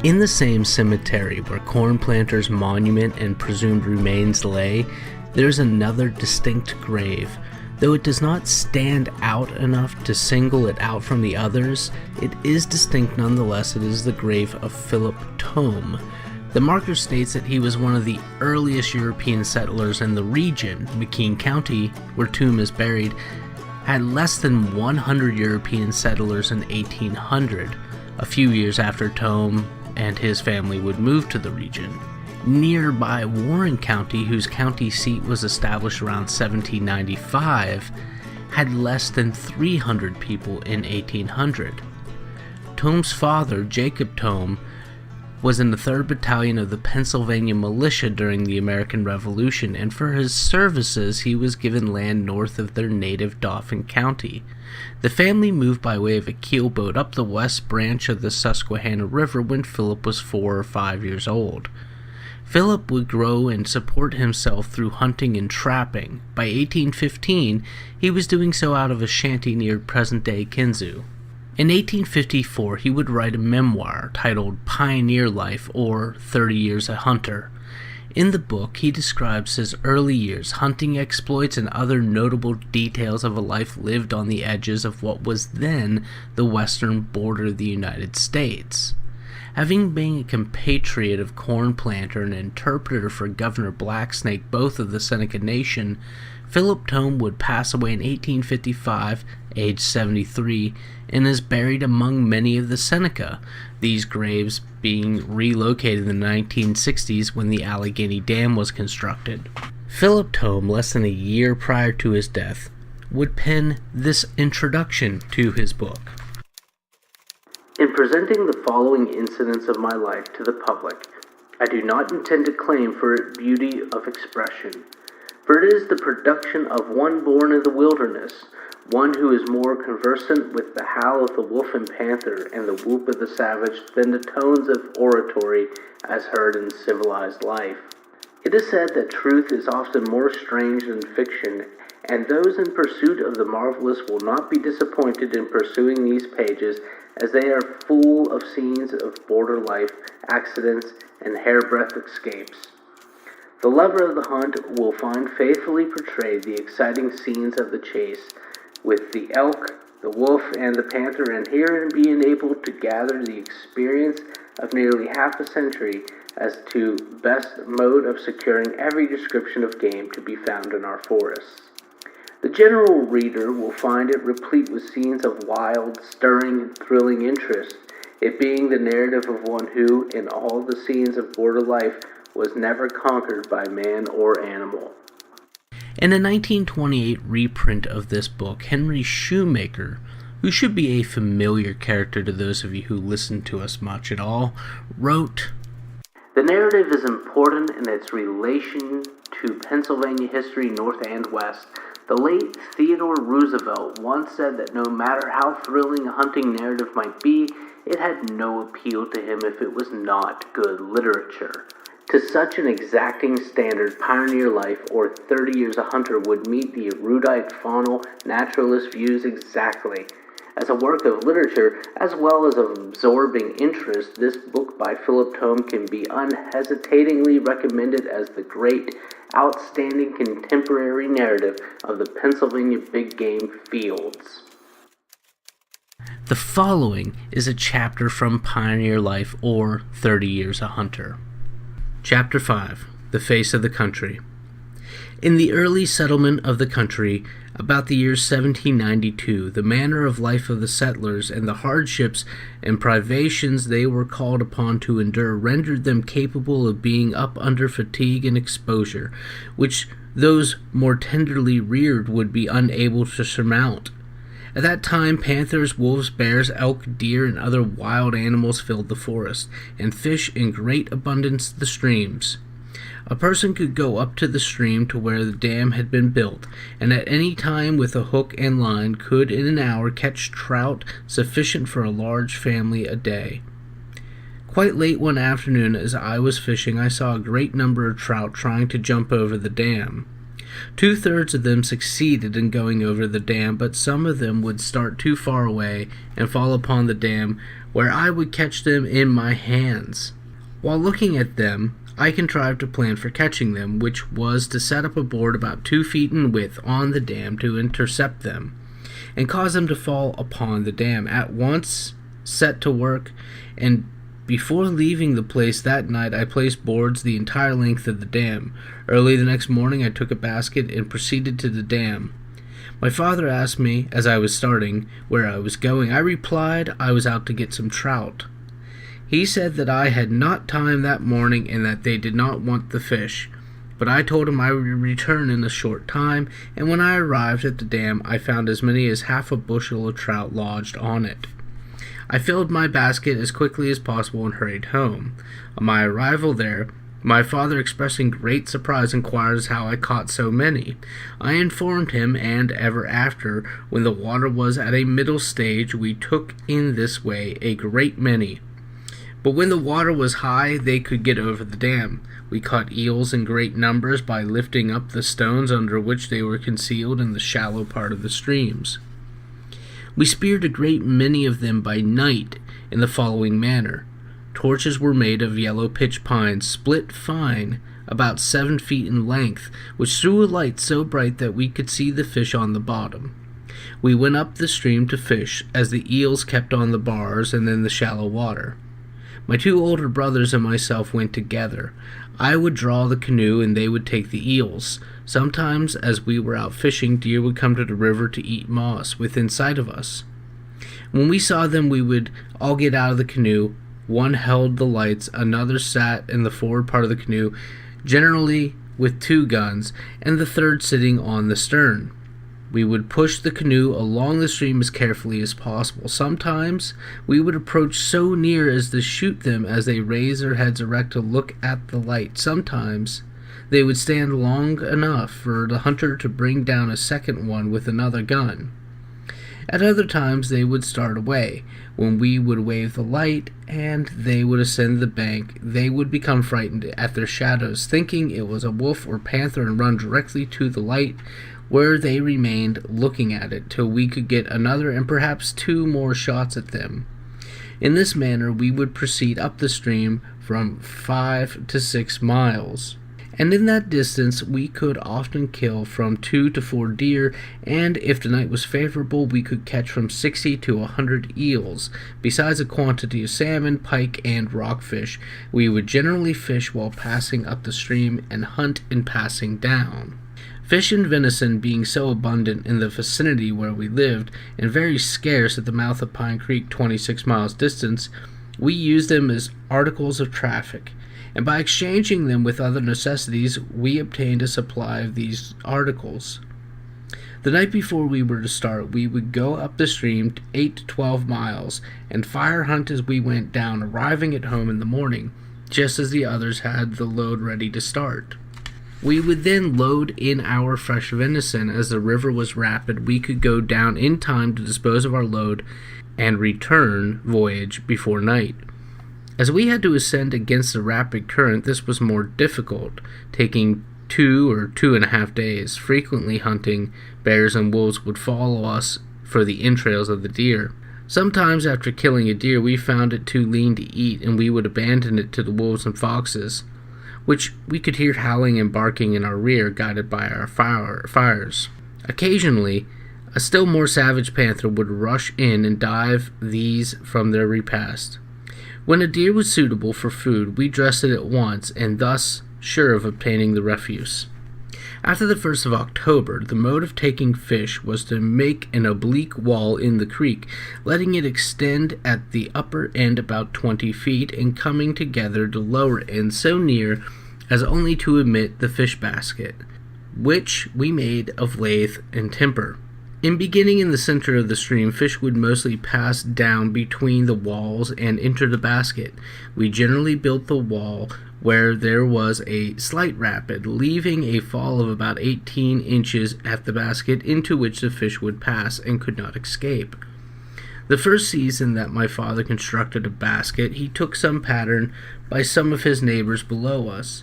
In the same cemetery where Corn Planter's monument and presumed remains lay, there is another distinct grave. Though it does not stand out enough to single it out from the others, it is distinct nonetheless. It is the grave of Philip Tome. The marker states that he was one of the earliest European settlers in the region. McKean County, where Tome is buried, had less than 100 European settlers in 1800, a few years after Tome and his family would move to the region. Nearby Warren County, whose county seat was established around 1795, had less than 300 people in 1800. Tome's father, Jacob Tome, was in the 3rd Battalion of the Pennsylvania Militia during the American Revolution, and for his services he was given land north of their native Dauphin County. The family moved by way of a keelboat up the west branch of the Susquehanna River when Philip was 4 or 5 years old. Philip would grow and support himself through hunting and trapping. By 1815, he was doing so out of a shanty near present-day Kinzu. In 1854, he would write a memoir titled Pioneer Life, or 30 Years a Hunter. In the book, he describes his early years, hunting exploits, and other notable details of a life lived on the edges of what was then the western border of the United States. Having been a compatriot of Corn Planter and interpreter for Governor Blacksnake, both of the Seneca Nation, Philip Tome would pass away in 1855, aged 73, and is buried among many of the Seneca, these graves being relocated in the 1960s when the Allegheny Dam was constructed. Philip Tome, less than a year prior to his death, would pen this introduction to his book. In presenting the following incidents of my life to the public, I do not intend to claim for it beauty of expression, for it is the production of one born in the wilderness, one who is more conversant with the howl of the wolf and panther and the whoop of the savage than the tones of oratory as heard in civilized life. It is said that truth is often more strange than fiction, and those in pursuit of the marvelous will not be disappointed in pursuing these pages, as they are full of scenes of border life, accidents, and hairbreadth escapes. The lover of the hunt will find faithfully portrayed the exciting scenes of the chase, with the elk, the wolf, and the panther, and herein be enabled to gather the experience of nearly half a century as to best mode of securing every description of game to be found in our forests. The general reader will find it replete with scenes of wild, stirring, and thrilling interest, it being the narrative of one who, in all the scenes of border life, was never conquered by man or animal. In a 1928 reprint of this book, Henry Shoemaker, who should be a familiar character to those of you who listen to us much at all, wrote, "The narrative is important in its relation to Pennsylvania history north and west. The late Theodore Roosevelt once said that no matter how thrilling a hunting narrative might be, it had no appeal to him if it was not good literature. To such an exacting standard, Pioneer Life, or 30 Years a Hunter, would meet the erudite, faunal, naturalist views exactly. As a work of literature, as well as of absorbing interest, this book by Philip Tome can be unhesitatingly recommended as the great, outstanding contemporary narrative of the Pennsylvania big game fields." The following is a chapter from Pioneer Life, or 30 Years a Hunter. Chapter 5. The Face of the Country. In the early settlement of the country, about the year 1792, the manner of life of the settlers and the hardships and privations they were called upon to endure rendered them capable of being up under fatigue and exposure, which those more tenderly reared would be unable to surmount. At that time, panthers, wolves, bears, elk, deer, and other wild animals filled the forest, and fish in great abundance the streams. A person could go up to the stream to where the dam had been built, and at any time with a hook and line could in an hour catch trout sufficient for a large family a day. Quite late one afternoon, as I was fishing, I saw a great number of trout trying to jump over the dam. 2/3 of them succeeded in going over the dam, but some of them would start too far away and fall upon the dam where I would catch them in my hands. While looking at them, I contrived a plan for catching them, which was to set up a board about 2 feet in width on the dam to intercept them, and cause them to fall upon the dam. At once set to work, and before leaving the place that night, I placed boards the entire length of the dam. Early the next morning, I took a basket and proceeded to the dam. My father asked me, as I was starting, where I was going. I replied I was out to get some trout. He said that I had not time that morning and that they did not want the fish, but I told him I would return in a short time, and when I arrived at the dam, I found as many as half a bushel of trout lodged on it. I filled my basket as quickly as possible and hurried home. On my arrival there, my father, expressing great surprise, inquires how I caught so many. I informed him, and ever after, when the water was at a middle stage, we took in this way a great many. But when the water was high, they could get over the dam. We caught eels in great numbers by lifting up the stones under which they were concealed in the shallow part of the streams. We speared a great many of them by night in the following manner. Torches were made of yellow pitch pine, split fine, about 7 feet in length, which threw a light so bright that we could see the fish on the bottom. We went up the stream to fish, as the eels kept on the bars and in the shallow water. My 2 older brothers and myself went together. I would draw the canoe and they would take the eels. Sometimes, as we were out fishing, deer would come to the river to eat moss within sight of us. When we saw them, we would all get out of the canoe. One held the lights, another sat in the forward part of the canoe, generally with 2 guns, and the third sitting on the stern. We would push the canoe along the stream as carefully as possible. Sometimes we would approach so near as to shoot them as they raised their heads erect to look at the light. Sometimes they would stand long enough for the hunter to bring down a second one with another gun. At other times they would start away. When we would wave the light and they would ascend the bank, they would become frightened at their shadows, thinking it was a wolf or panther, and run directly to the light, where they remained looking at it till we could get another and perhaps 2 more shots at them. In this manner we would proceed up the stream from 5 to 6 miles, and in that distance we could often kill from 2 to 4 deer, and if the night was favorable we could catch from 60 to 100 eels, besides a quantity of salmon, pike, and rockfish. We would generally fish while passing up the stream and hunt in passing down. Fish and venison being so abundant in the vicinity where we lived, and very scarce at the mouth of Pine Creek, 26 miles distant, we used them as articles of traffic, and by exchanging them with other necessities, we obtained a supply of these articles. The night before we were to start, we would go up the stream 8 to 12 miles, and fire hunt as we went down, arriving at home in the morning, just as the others had the load ready to start. We would then load in our fresh venison. As the river was rapid, we could go down in time to dispose of our load and return voyage before night. As we had to ascend against the rapid current, this was more difficult, taking 2 or 2.5 days. Frequently hunting bears and wolves would follow us for the entrails of the deer. Sometimes after killing a deer, we found it too lean to eat, and we would abandon it to the wolves and foxes, which we could hear howling and barking in our rear, guided by our fires. Occasionally, a still more savage panther would rush in and dive these from their repast. When a deer was suitable for food, we dressed it at once, and thus sure of obtaining the refuse. After the 1st of October, the mode of taking fish was to make an oblique wall in the creek, letting it extend at the upper end about 20 feet, and coming together the lower end so near as only to admit the fish basket, which we made of lath and timber. In beginning in the center of the stream, fish would mostly pass down between the walls and enter the basket. We generally built the wall where there was a slight rapid, leaving a fall of about 18 inches at the basket, into which the fish would pass and could not escape. The first season that my father constructed a basket, he took some pattern by some of his neighbors below us.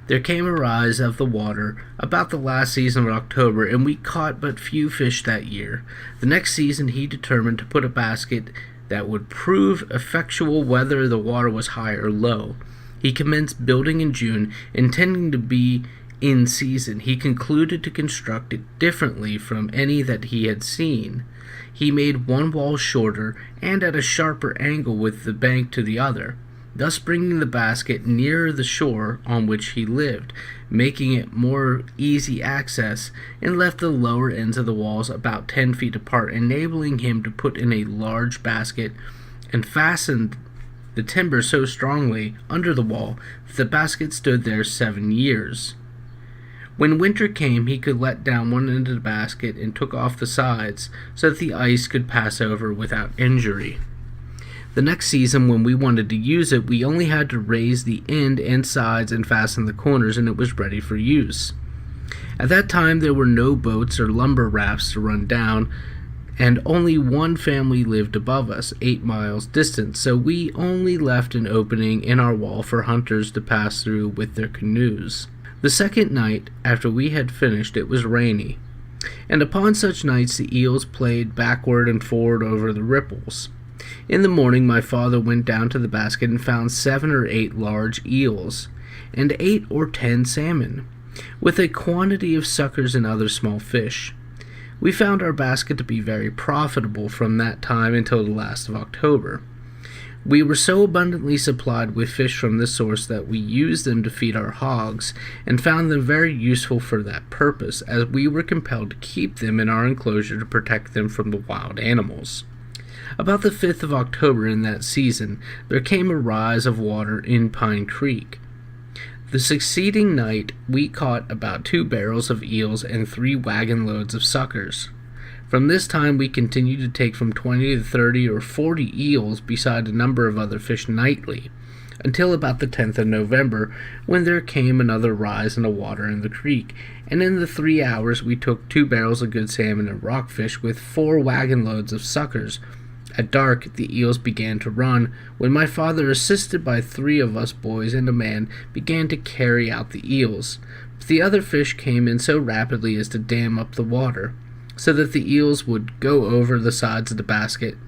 There came a rise of the water about the last season of October, and we caught but few fish that year. The next season he determined to put a basket that would prove effectual whether the water was high or low. He commenced building in June, intending to be in season. He concluded to construct it differently from any that he had seen. He made one wall shorter and at a sharper angle with the bank to the other, thus bringing the basket nearer the shore on which he lived, making it more easy access, and left the lower ends of the walls about 10 feet apart, enabling him to put in a large basket and fastened the timber so strongly under the wall that the basket stood there 7 years. When winter came, he could let down one end of the basket and took off the sides so that the ice could pass over without injury. The next season, when we wanted to use it, we only had to raise the end and sides and fasten the corners, and it was ready for use. At that time, there were no boats or lumber rafts to run down, and only one family lived above us, 8 miles distant, so we only left an opening in our wall for hunters to pass through with their canoes. The second night after we had finished, it was rainy, and upon such nights the eels played backward and forward over the ripples. In the morning my father went down to the basket and found 7 or 8 large eels, and 8 or 10 salmon, with a quantity of suckers and other small fish. We found our basket to be very profitable from that time until the last of October. We were so abundantly supplied with fish from this source that we used them to feed our hogs, and found them very useful for that purpose, as we were compelled to keep them in our enclosure to protect them from the wild animals. About the 5th of October in that season, there came a rise of water in Pine Creek. The succeeding night, we caught about 2 barrels of eels and 3 wagon loads of suckers. From this time we continued to take from 20 to 30 or 40 eels beside a number of other fish nightly, until about the 10th of November, when there came another rise in the water in the creek, and in the 3 hours we took 2 barrels of good salmon and rockfish with 4 wagon loads of suckers. At dark the eels began to run, when my father, assisted by 3 of us boys and a man, began to carry out the eels. But the other fish came in so rapidly as to dam up the water, so that the eels would go over the sides of the basket,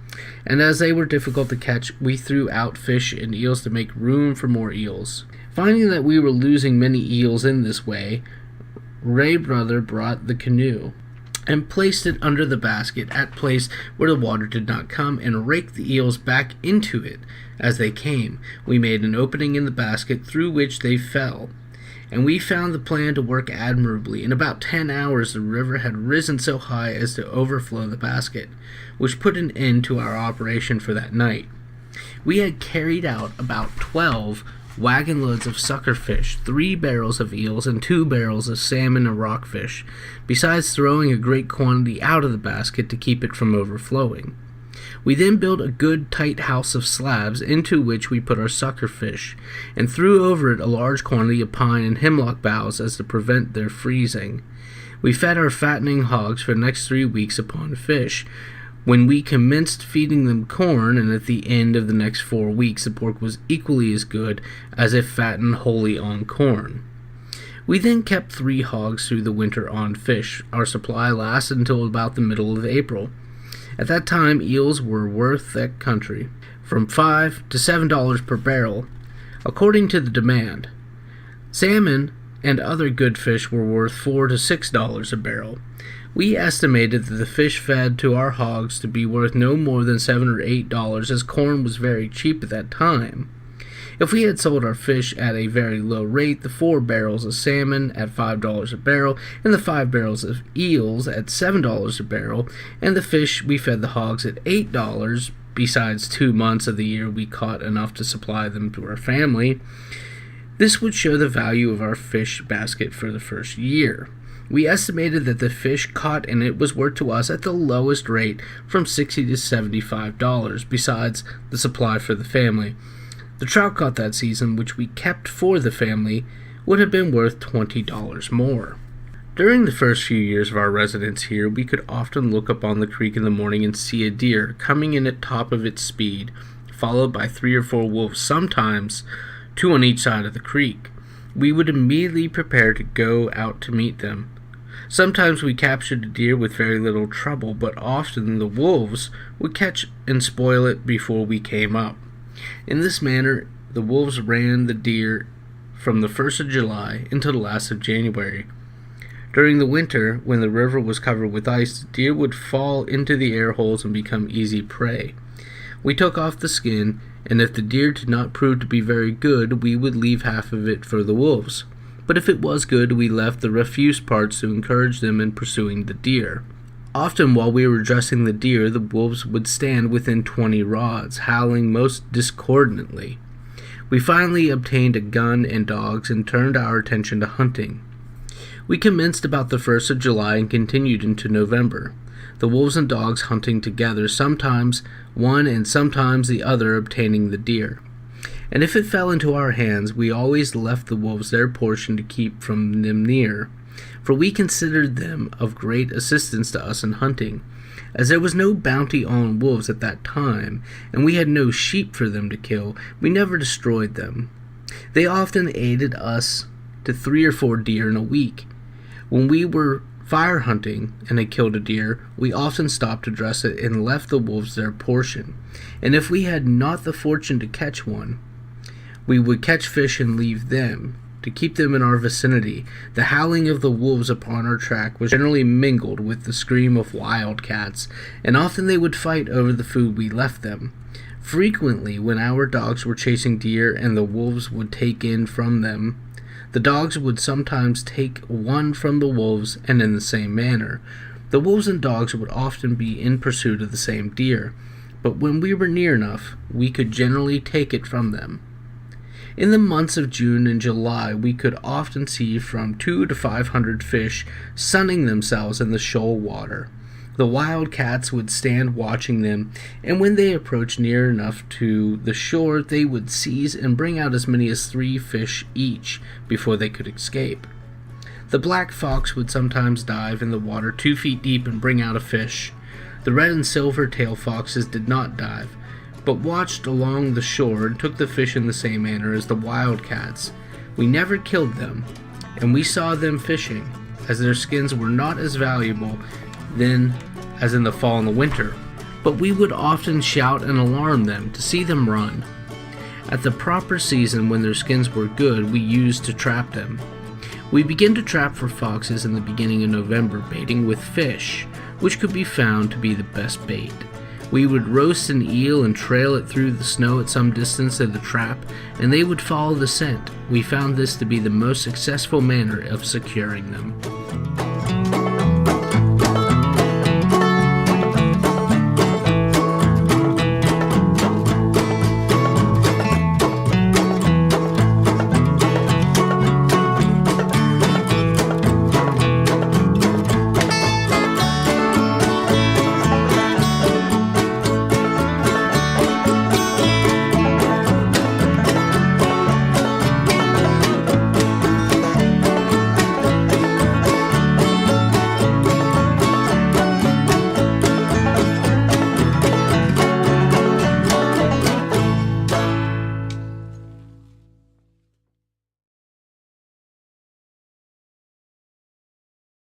and as they were difficult to catch, we threw out fish and eels to make room for more eels. Finding that we were losing many eels in this way, Ray Brother brought the canoe and placed it under the basket at a place where the water did not come, and raked the eels back into it as they came. We made an opening in the basket through which they fell, and we found the plan to work admirably. In about 10 hours the river had risen so high as to overflow the basket, which put an end to our operation for that night. We had carried out about 12 wagon loads of sucker fish, 3 barrels of eels, and 2 barrels of salmon and rockfish, besides throwing a great quantity out of the basket to keep it from overflowing. We then built a good tight house of slabs, into which we put our sucker fish, and threw over it a large quantity of pine and hemlock boughs as to prevent their freezing. We fed our fattening hogs for the next 3 weeks upon fish, when we commenced feeding them corn, and at the end of the next 4 weeks the pork was equally as good as if fattened wholly on corn. We then kept 3 hogs through the winter on fish. Our supply lasted until about the middle of April. At that time eels were worth that country from $5 to $7 per barrel, according to the demand. Salmon and other good fish were worth $4 to $6 a barrel. We estimated that the fish fed to our hogs to be worth no more than $7 or $8, as corn was very cheap at that time. If we had sold our fish at a very low rate, the 4 barrels of salmon at $5 a barrel, and the 5 barrels of eels at $7 a barrel, and the fish we fed the hogs at $8, besides 2 months of the year we caught enough to supply them to our family, this would show the value of our fish basket for the first year. We estimated that the fish caught in it was worth to us at the lowest rate from $60 to $75, besides the supply for the family. The trout caught that season, which we kept for the family, would have been worth $20 more. During the first few years of our residence here, we could often look up on the creek in the morning and see a deer coming in at top of its speed, followed by 3 or 4 wolves, sometimes 2 on each side of the creek. We would immediately prepare to go out to meet them. Sometimes we captured a deer with very little trouble, but often the wolves would catch and spoil it before we came up. In this manner, the wolves ran the deer from the 1st of July until the last of January. During the winter, when the river was covered with ice, the deer would fall into the air holes and become easy prey. We took off the skin, and if the deer did not prove to be very good, we would leave half of it for the wolves. But if it was good, we left the refuse parts to encourage them in pursuing the deer. Often while we were dressing the deer, the wolves would stand within 20 rods, howling most discordantly. We finally obtained a gun and dogs and turned our attention to hunting. We commenced about the 1st of July and continued into November, the wolves and dogs hunting together, sometimes one and sometimes the other obtaining the deer. And if it fell into our hands, we always left the wolves their portion to keep from them near, for we considered them of great assistance to us in hunting. As there was no bounty on wolves at that time, and we had no sheep for them to kill, we never destroyed them. They often aided us to 3 or 4 deer in a week. When we were fire hunting and had killed a deer, we often stopped to dress it and left the wolves their portion. And if we had not the fortune to catch one, we would catch fish and leave them, to keep them in our vicinity. The howling of the wolves upon our track was generally mingled with the scream of wildcats, and often they would fight over the food we left them. Frequently, when our dogs were chasing deer and the wolves would take in from them, the dogs would sometimes take one from the wolves, and in the same manner. The wolves and dogs would often be in pursuit of the same deer, but when we were near enough, we could generally take it from them. In the months of June and July, we could often see from 200 to 500 fish sunning themselves in the shoal water. The wild cats would stand watching them, and when they approached near enough to the shore, they would seize and bring out as many as 3 fish each before they could escape. The black fox would sometimes dive in the water 2 feet deep and bring out a fish. The red and silver-tail foxes did not dive, but watched along the shore and took the fish in the same manner as the wildcats. We never killed them, and we saw them fishing, as their skins were not as valuable then as in the fall and the winter, but we would often shout and alarm them to see them run. At the proper season, when their skins were good, we used to trap them. We began to trap for foxes in the beginning of November, baiting with fish, which could be found to be the best bait. We would roast an eel and trail it through the snow at some distance of the trap, and they would follow the scent. We found this to be the most successful manner of securing them.